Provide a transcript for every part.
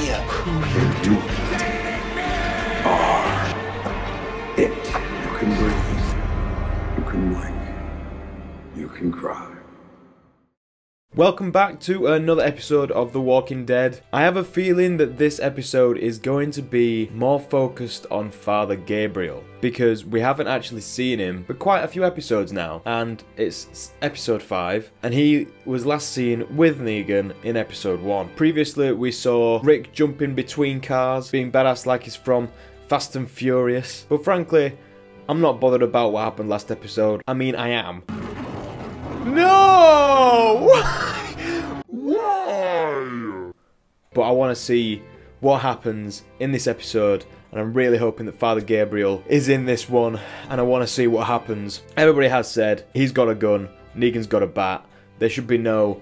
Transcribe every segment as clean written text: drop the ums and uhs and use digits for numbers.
fire. You are it. You can breathe. You can blink. You can cry. Welcome back to another episode of The Walking Dead. I have a feeling that this episode is going to be more focused on Father Gabriel, because we haven't actually seen him for quite a few episodes now, and it's episode 5, and he was last seen with Negan in episode 1. Previously we saw Rick jumping between cars, being badass like he's from Fast and Furious, but frankly, I'm not bothered about what happened last episode. I mean, I am. No! Why? But I want to see what happens in this episode, and I'm really hoping that Father Gabriel is in this one, and I want to see what happens. Everybody has said he's got a gun, Negan's got a bat, there should be no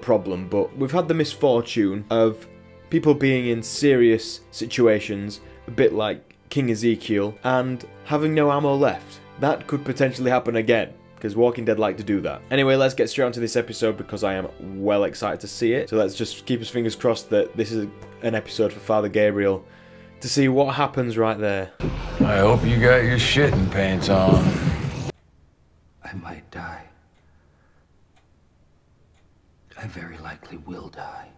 problem, but we've had the misfortune of people being in serious situations, a bit like King Ezekiel, and having no ammo left. That could potentially happen again, because Walking Dead like to do that. Anyway, let's get straight onto this episode because I am well excited to see it. So let's just keep his fingers crossed that this is an episode for Father Gabriel to see what happens right there. I hope you got your shitting pants on. I might die. I very likely will die.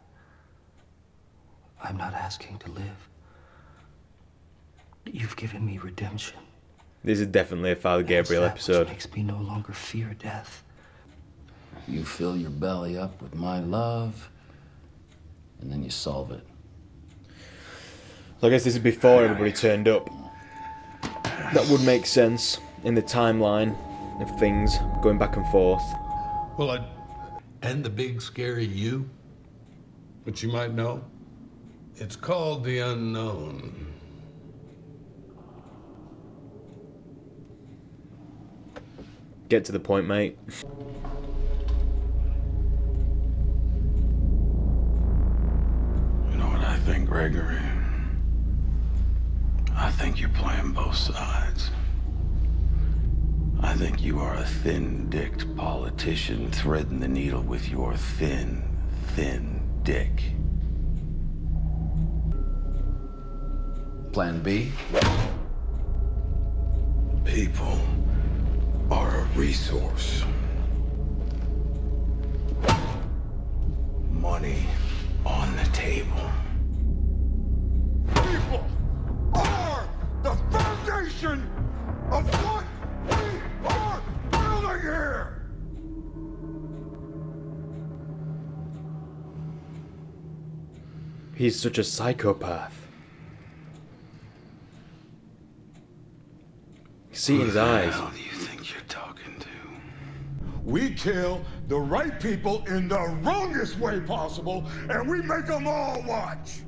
I'm not asking to live. You've given me redemption. This is definitely a Father Gabriel episode. Makes me no longer fear death. You fill your belly up with my love, and then you solve it. So I guess this is before everybody turned up. That would make sense in the timeline of things going back and forth. Well, and the big scary you, which you might know, it's called the unknown. Get to the point, mate. You know what I think, Gregory? I think you're playing both sides. I think you are a thin-dicked politician threading the needle with your thin dick. Plan B? People are a resource. Money on the table. People are the foundation of what we are building here! He's such a psychopath. See in his eyes. Who do you think you're talking to? We kill the right people in the wrongest way possible, and we make them all watch.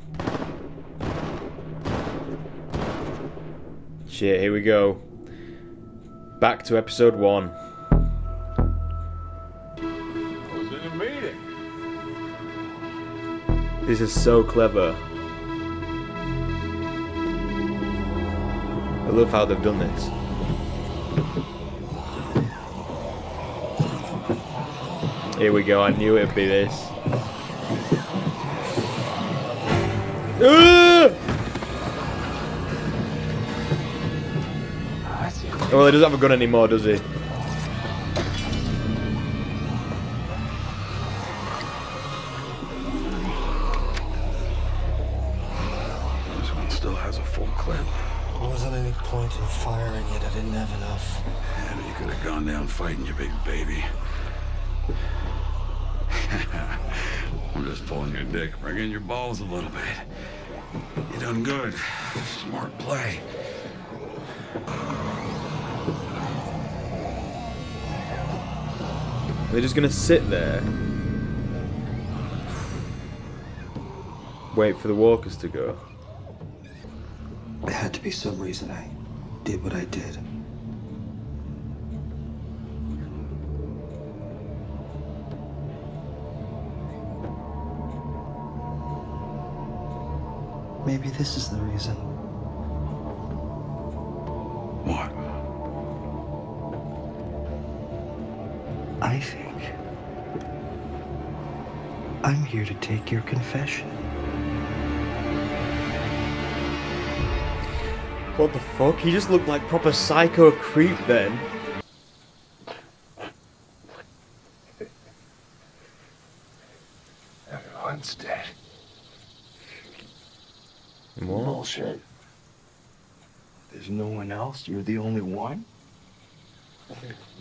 Shit, here we go. Back to episode 1. I was in a meeting. This is so clever. I love how they've done this. Here we go, I knew it'd be this. Well, he doesn't have a gun anymore, does he? This one still has a full clip. There wasn't any point in firing it. I didn't have enough. Yeah, but you could have gone down fighting, you big baby. I'm just pulling your dick, bringing your balls a little bit. You done good. Smart play. They're just gonna sit there. Wait for the walkers to go. There had to be some reason I did what I did. Maybe this is the reason. What? I think I'm here to take your confession. What the fuck? He just looked like proper psycho creep then. Everyone's dead. What? Bullshit. There's no one else? You're the only one?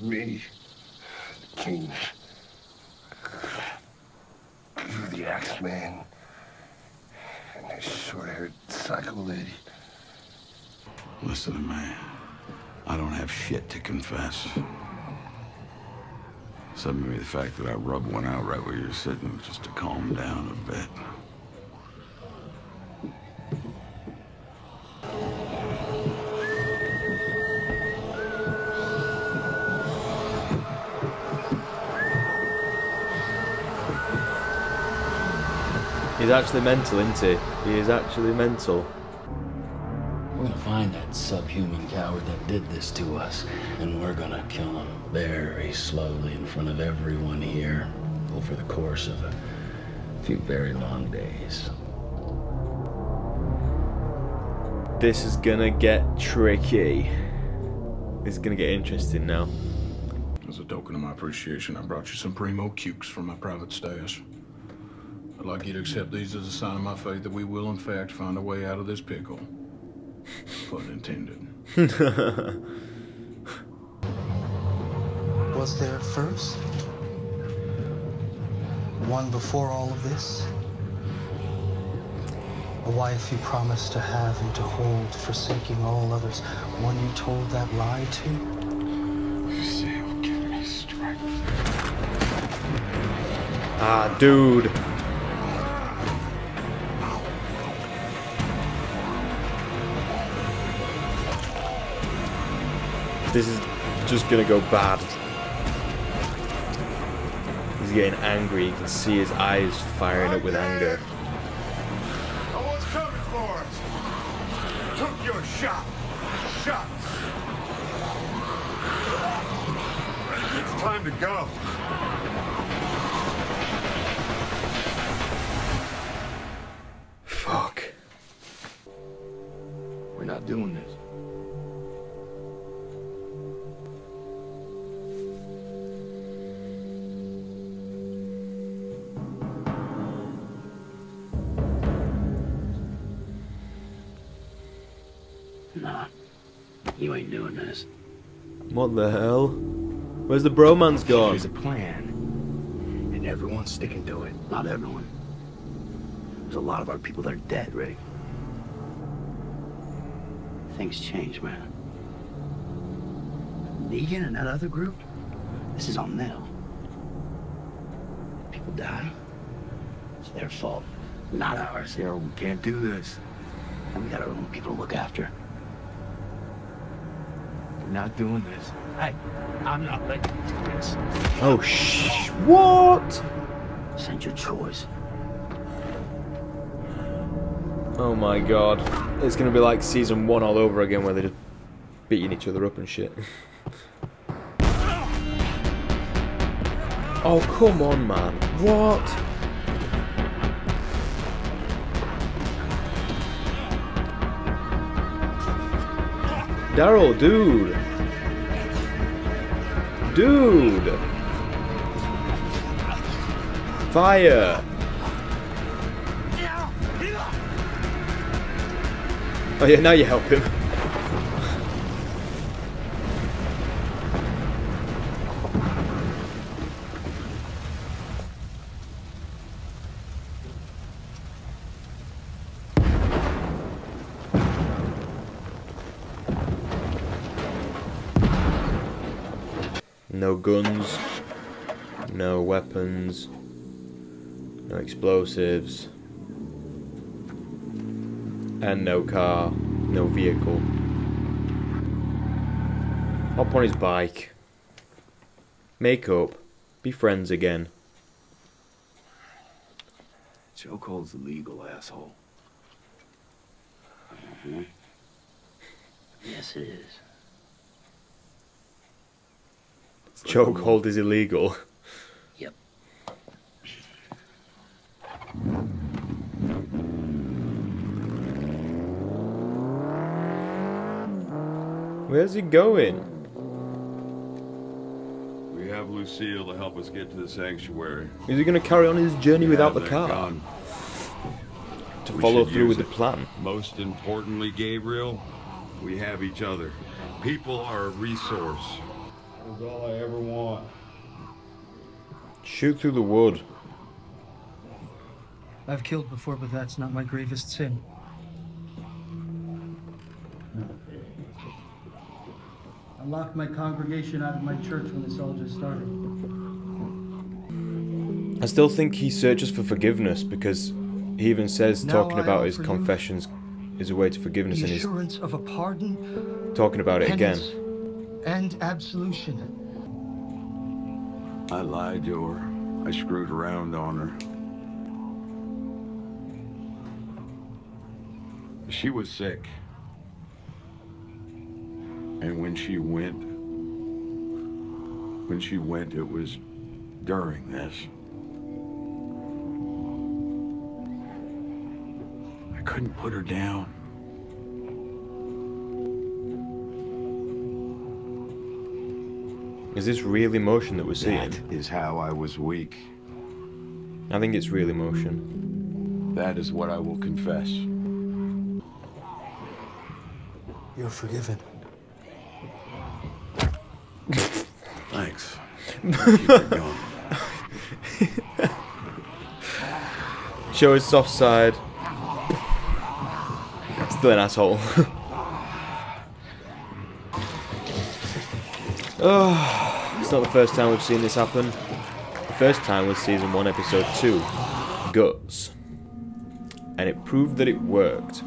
Me. The king. You, the Axeman. And that short-haired psycho lady. Listen to me. I don't have shit to confess. Except maybe the fact that I rubbed one out right where you're sitting just to calm down a bit. He's actually mental, isn't he? He is actually mental. We're gonna find that subhuman coward that did this to us, and we're gonna kill him very slowly in front of everyone here over the course of a few very long days. This is gonna get tricky. This is gonna get interesting now. As a token of my appreciation, I brought you some primo cukes from my private stash. I'd like you to accept these as a sign of my faith that we will, in fact, find a way out of this pickle. Pun intended. Was there first? One before all of this? A wife you promised to have and to hold, forsaking all others. One you told that lie to? Lucille, give me strength. Ah, dude. This is just gonna go bad. He's getting angry. You can see his eyes firing up with anger. No one's coming for us. Took your shot. Shots. It's time to go. Fuck. We're not doing this. Nah, you ain't doing this. What the hell? Where's the bromance gone? There's a plan, and everyone's sticking to it. Not everyone. There's a lot of our people that are dead, Rick. Things change, man. Negan and that other group, this is on them. People die, it's their fault, not ours. Daryl, we can't do this. And we got our own people to look after. We're not doing this. I'm not letting you do this. Oh, what? Send your choice. Oh my god. It's gonna be like season 1 all over again where they're just beating each other up and shit. Oh, come on, man. What? Daryl, dude. Dude. Fire. Oh yeah, now you help him. No guns, no weapons, no explosives, and no car, no vehicle. Hop on his bike. Make up. Be friends again. Chokehold's illegal, asshole. Mm-hmm. Yes, it is. Chokehold is illegal. Yep. Where's he going? We have Lucille to help us get to the sanctuary. Is he going to carry on his journey without the That car? gun. To We follow should through use with the it. plan? Most importantly, Gabriel, we have each other. People are a resource. That's all I ever want. Shoot through the wood. I've killed before, but that's not my gravest sin. I locked my congregation out of my church when this all just started. I still think he searches for forgiveness because he even says Now talking I about his offer you confessions is a way to forgiveness, The and he's assurance of a pardon, talking about it again. penance, and absolution. I lied to her. I screwed around on her. She was sick. And when she went, it was during this. I couldn't put her down. Is this real emotion that we're seeing? That is how I was weak. I think it's real emotion. That is what I will confess. You're forgiven. Thanks. Keep it going. Show his soft side. Still an asshole. Oh, it's not the first time we've seen this happen. The first time was season 1, episode 2, Guts. And it proved that it worked.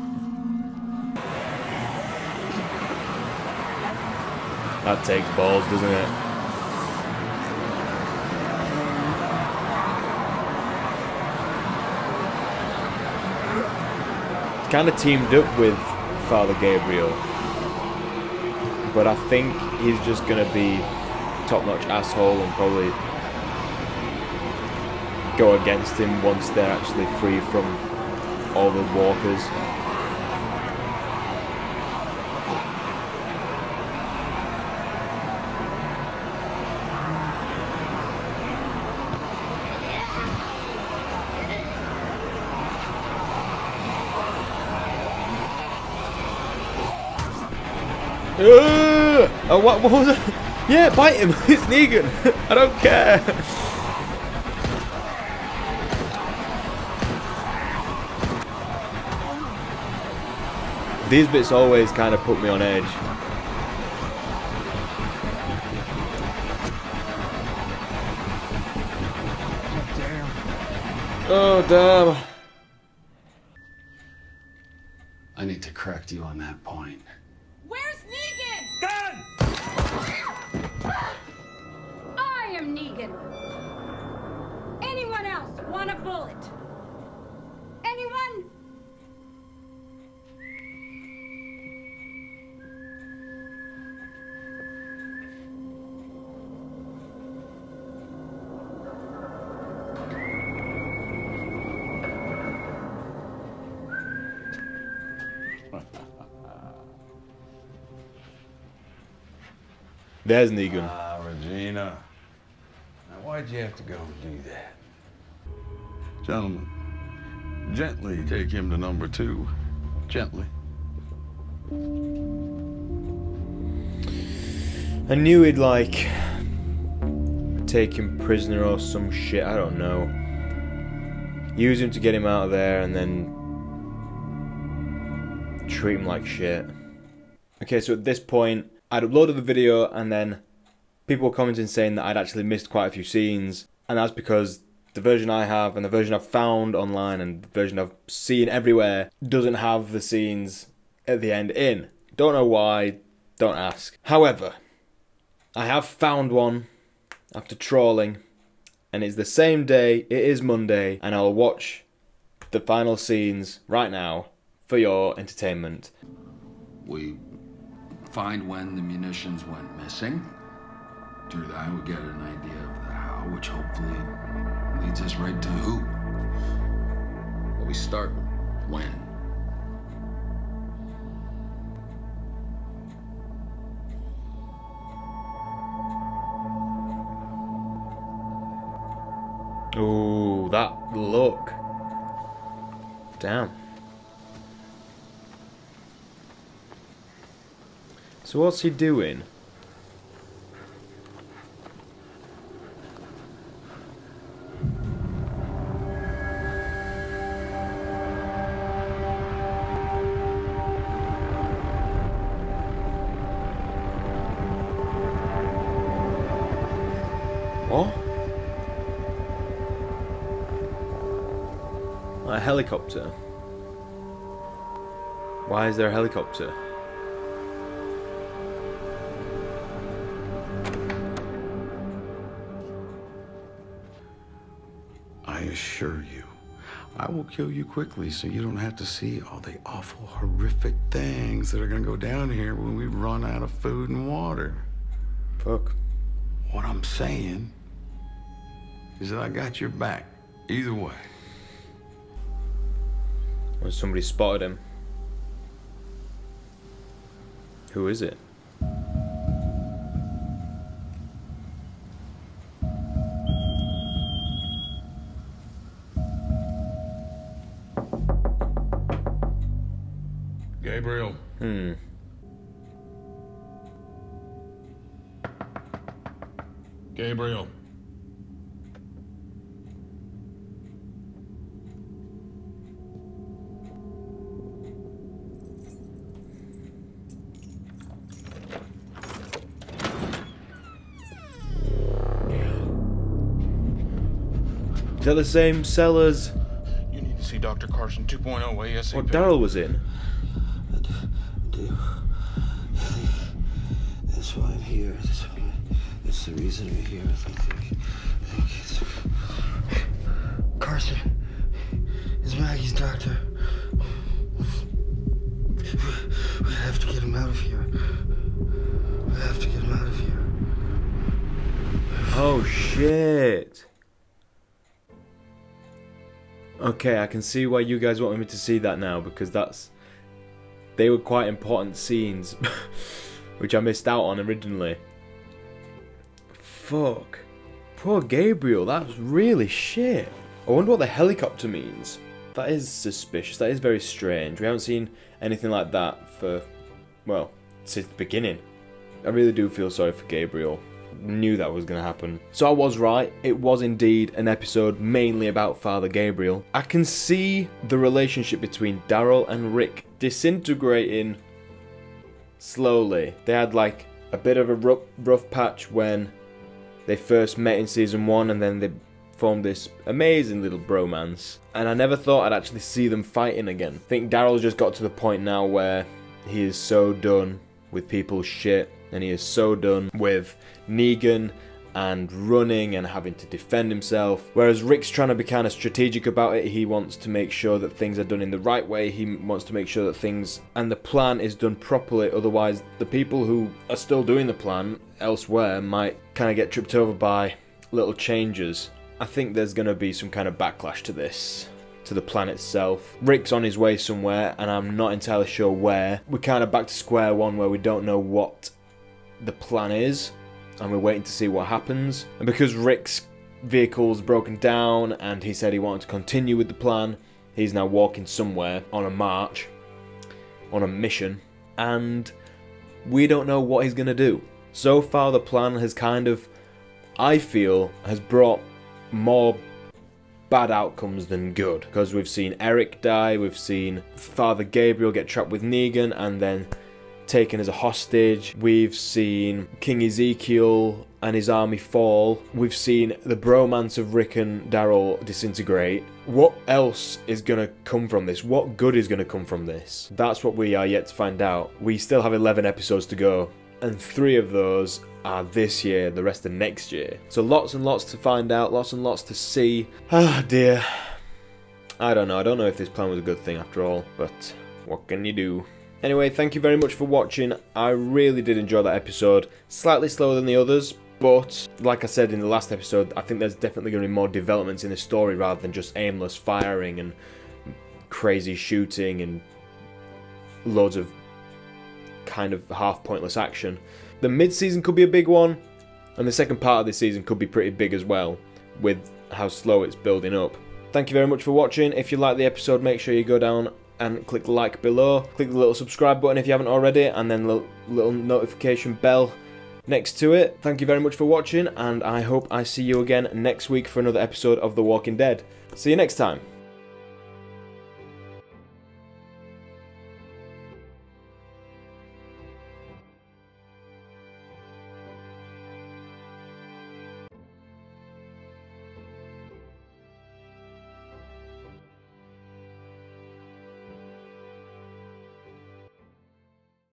That takes balls, doesn't it? Kind of teamed up with Father Gabriel, but I think he's just gonna be top-notch asshole and probably go against him once they're actually free from all the walkers. Oh, what was it? Yeah, bite him. It's Negan. I don't care. These bits always kind of put me on edge. Oh, damn. I need to correct you on that point. Where's Negan? Gun! I am Negan. Anyone else want a bullet? Anyone? There's Negan. Ah, Regina. Now, why'd you have to go and do that? Gentlemen, gently take him to number 2. Gently. I knew he'd like take him prisoner or some shit, I don't know. Use him to get him out of there and then treat him like shit. Okay, so at this point, I'd uploaded the video and then people were commenting saying that I'd actually missed quite a few scenes, and that's because the version I have and the version I've found online and the version I've seen everywhere doesn't have the scenes at the end in. Don't know why, don't ask. However, I have found one after trawling, and it's the same day, it is Monday, and I'll watch the final scenes right now for your entertainment. We find when the munitions went missing. Through that, we get an idea of the how, which hopefully leads us right to who. But we start when. luck. Damn. So what's he doing? What? A helicopter? Why is there a helicopter? I assure you, I will kill you quickly so you don't have to see all the awful, horrific things that are gonna go down here when we run out of food and water. Fuck. What I'm saying is that I got your back, either way. When somebody spotted him. Who is it? Gabriel. Gabriel. Is that the same cell as You need to see Dr. Carson 2.0 ASAP. what Daryl was in? I do. That's why I'm here. That's the reason I'm here. I think it's... Carson is Maggie's doctor. We have to get him out of here. We have to get him out of here. Oh shit. Okay, I can see why you guys wanted me to see that now, because they were quite important scenes which I missed out on originally. Fuck. Poor Gabriel, that's really shit. I wonder what the helicopter means. That is suspicious, that is very strange. We haven't seen anything like that for, well, since the beginning. I really do feel sorry for Gabriel. Knew that was going to happen. So I was right, it was indeed an episode mainly about Father Gabriel. I can see the relationship between Daryl and Rick disintegrating slowly. They had like a bit of a rough patch when they first met in season 1, and then they formed this amazing little bromance. And I never thought I'd actually see them fighting again. I think Daryl's just got to the point now where he is so done with people's shit, and he is so done with Negan and running and having to defend himself. Whereas Rick's trying to be kind of strategic about it. He wants to make sure that things are done in the right way. He wants to make sure that things and the plan is done properly. Otherwise, the people who are still doing the plan elsewhere might kind of get tripped over by little changes. I think there's going to be some kind of backlash to this, to the plan itself. Rick's on his way somewhere, and I'm not entirely sure where. We're kind of back to square one where we don't know what the plan is, and we're waiting to see what happens. And because Rick's vehicle's broken down and he said he wanted to continue with the plan, he's now walking somewhere on a march, on a mission, and we don't know what he's going to do. So far the plan has kind of, I feel, has brought more bad outcomes than good, because we've seen Eric die, we've seen Father Gabriel get trapped with Negan and then taken as a hostage, we've seen King Ezekiel and his army fall, we've seen the bromance of Rick and Daryl disintegrate. What else is going to come from this? What good is going to come from this? That's what we are yet to find out. We still have 11 episodes to go, and 3 of those are this year, the rest are next year. So lots and lots to find out, lots and lots to see. Ah dear. I don't know if this plan was a good thing after all, but what can you do? Anyway, thank you very much for watching. I really did enjoy that episode. Slightly slower than the others, but like I said in the last episode, I think there's definitely going to be more developments in the story rather than just aimless firing and crazy shooting and loads of kind of half pointless action. The mid-season could be a big one, and the second part of this season could be pretty big as well, with how slow it's building up. thank you very much for watching. If you like the episode, make sure you go down and click like below. Click the little subscribe button if you haven't already, and then the little notification bell next to it. Thank you very much for watching, and I hope I see you again next week for another episode of The Walking Dead. See you next time.